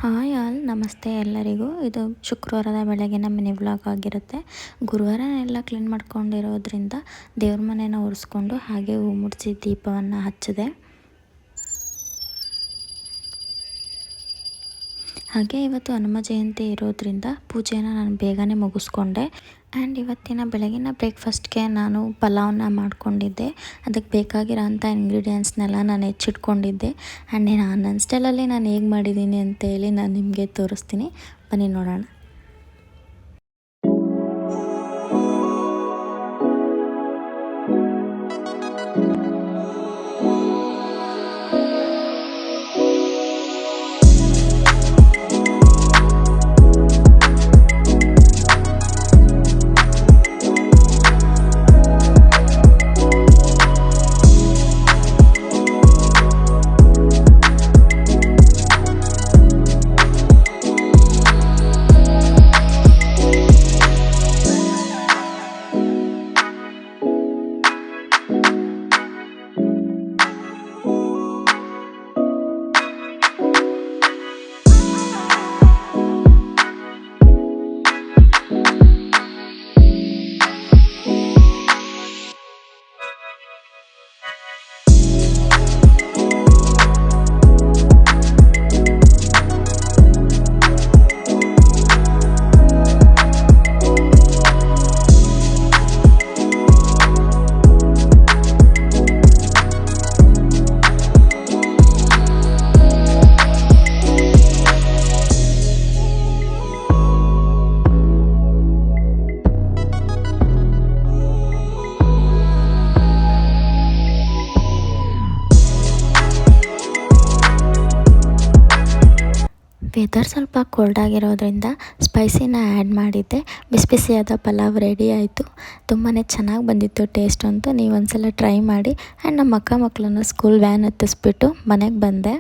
Hi all, ನಮಸ್ತೆ ಎಲ್ಲರಿಗೂ. ಇದು ಶುಕ್ರವಾರದ ಬೆಳಗಿನ ಮಿನಿ ವ್ಲಾಗ್ ಆಗಿರುತ್ತೆ. ಗುರುವಾರ ಎಲ್ಲ ಕ್ಲೀನ್ ಮಾಡ್ಕೊಂಡಿರೋದ್ರಿಂದ ದೇವ್ರ ಮನೆನ ಒರೆಸ್ಕೊಂಡು ಹಾಗೆ ಹೂ ಮುಡಿಸಿ ದೀಪವನ್ನು ಹಚ್ಚಿದೆ. ಹಾಗೆ ಇವತ್ತು ಹನುಮ ಜಯಂತಿ ಇರೋದ್ರಿಂದ ಪೂಜೆನ ನಾನು ಬೇಗನೆ ಮುಗಿಸ್ಕೊಂಡೆ. ಆ್ಯಂಡ್ ಇವತ್ತಿನ ಬೆಳಗಿನ ಬ್ರೇಕ್ಫಾಸ್ಟ್ಗೆ ನಾನು ಪಲಾವ್ನ ಮಾಡ್ಕೊಂಡಿದ್ದೆ. ಅದಕ್ಕೆ ಬೇಕಾಗಿರೋಂಥ ಇಂಗ್ರೀಡಿಯೆಂಟ್ಸ್ನೆಲ್ಲ ನಾನು ಹೆಚ್ಚಿಟ್ಕೊಂಡಿದ್ದೆ. ಆ್ಯಂಡ್ ನನ್ನ ಸ್ಟೈಲಲ್ಲಿ ನಾನು ಹೇಗೆ ಮಾಡಿದ್ದೀನಿ ಅಂತೇಳಿ ನಾನು ನಿಮಗೆ ತೋರಿಸ್ತೀನಿ, ಬನ್ನಿ ನೋಡೋಣ. ವೆದರ್ ಸ್ವಲ್ಪ ಕೋಲ್ಡ್ ಆಗಿರೋದ್ರಿಂದ ಸ್ಪೈಸಿನ ಆ್ಯಡ್ ಮಾಡಿದ್ದೆ. ಬಿಸಿ ಬಿಸಿಯಾದ ಪಲಾವ್ ರೆಡಿ ಆಯಿತು. ತುಂಬಾ ಚೆನ್ನಾಗಿ ಬಂದಿತ್ತು ಟೇಸ್ಟ್ ಅಂತೂ. ನೀವು ಒಂದ್ಸಲ ಟ್ರೈ ಮಾಡಿ. ಆ್ಯಂಡ್ ನಮ್ಮ ಅಕ್ಕ ಮಕ್ಕಳನ್ನು ಸ್ಕೂಲ್ ವ್ಯಾನ್ ಹತ್ತಿಸ್ಬಿಟ್ಟು ಮನೆಗೆ ಬಂದೆ.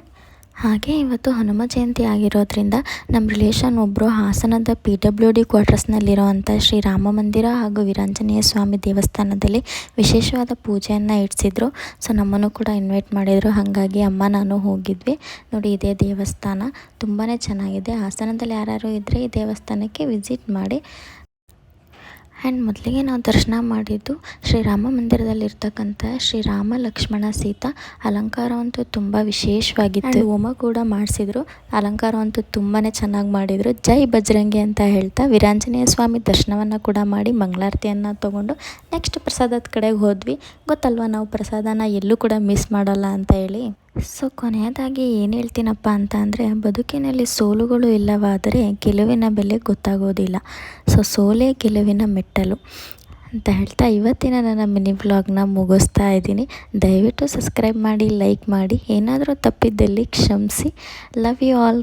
ಹಾಗೆ ಇವತ್ತು ಹನುಮ ಜಯಂತಿ ಆಗಿರೋದ್ರಿಂದ ನಮ್ಮ ರಿಲೇಷನ್ ಒಬ್ಬರು ಹಾಸನದ PWD ಕ್ವಾರ್ಟರ್ಸ್ನಲ್ಲಿರೋವಂಥ ಶ್ರೀ ರಾಮ ಮಂದಿರ ಹಾಗೂ ವೀರಾಂಜನೇಯ ಸ್ವಾಮಿ ದೇವಸ್ಥಾನದಲ್ಲಿ ವಿಶೇಷವಾದ ಪೂಜೆಯನ್ನು ಇಡಿಸಿದ್ರು. ಸೊ ನಮ್ಮನ್ನು ಕೂಡ ಇನ್ವೈಟ್ ಮಾಡಿದರು. ಹಾಗಾಗಿ ಅಮ್ಮ ನಾನು ಹೋಗಿದ್ವಿ. ನೋಡಿ, ಇದೇ ದೇವಸ್ಥಾನ ತುಂಬಾ ಚೆನ್ನಾಗಿದೆ. ಹಾಸನದಲ್ಲಿ ಯಾರು ಇದ್ದರೆ ಈ ದೇವಸ್ಥಾನಕ್ಕೆ ವಿಸಿಟ್ ಮಾಡಿ. ಆ್ಯಂಡ್ ಮೊದಲಿಗೆ ನಾವು ದರ್ಶನ ಮಾಡಿದ್ದು ಶ್ರೀರಾಮ ಮಂದಿರದಲ್ಲಿರ್ತಕ್ಕಂಥ ಶ್ರೀರಾಮ ಲಕ್ಷ್ಮಣ ಸೀತಾ ಅಲಂಕಾರವಂತೂ ತುಂಬ ವಿಶೇಷವಾಗಿತ್ತು. ಹೋಮ ಕೂಡ ಮಾಡಿಸಿದ್ರು. ಅಲಂಕಾರವಂತೂ ತುಂಬಾ ಚೆನ್ನಾಗಿ ಮಾಡಿದರು. ಜೈ ಬಜರಂಗಿ ಅಂತ ಹೇಳ್ತಾ ವೀರಾಂಜನೇಯ ಸ್ವಾಮಿ ದರ್ಶನವನ್ನು ಕೂಡ ಮಾಡಿ ಮಂಗಳಾರತಿಯನ್ನು ತೊಗೊಂಡು ನೆಕ್ಸ್ಟ್ ಪ್ರಸಾದದ ಕಡೆಗೆ ಹೋದ್ವಿ. ಗೊತ್ತಲ್ವ, ನಾವು ಪ್ರಸಾದನ ಎಲ್ಲೂ ಕೂಡ ಮಿಸ್ ಮಾಡೋಲ್ಲ ಅಂತ ಹೇಳಿ. ಸೊ ಕೊನೆಯದಾಗಿ ಏನು ಹೇಳ್ತೀನಪ್ಪ ಅಂತ ಅಂದರೆ, ಬದುಕಿನಲ್ಲಿ ಸೋಲುಗಳು ಇಲ್ಲವಾದರೆ ಗೆಲುವಿನ ಬೆಲೆ ಗೊತ್ತಾಗೋದಿಲ್ಲ. ಸೊ ಸೋಲೇ ಗೆಲುವಿನ ಮೆಟ್ಟಲು ಅಂತ ಹೇಳ್ತಾ ಇವತ್ತಿನ ನನ್ನ ಮಿನಿ ವ್ಲಾಗ್ನ ಮುಗಿಸ್ತಾ ಇದ್ದೀನಿ. ದಯವಿಟ್ಟು ಸಬ್ಸ್ಕ್ರೈಬ್ ಮಾಡಿ, ಲೈಕ್ ಮಾಡಿ. ಏನಾದರೂ ತಪ್ಪಿದ್ದಲ್ಲಿ ಕ್ಷಮಿಸಿ. Love you all.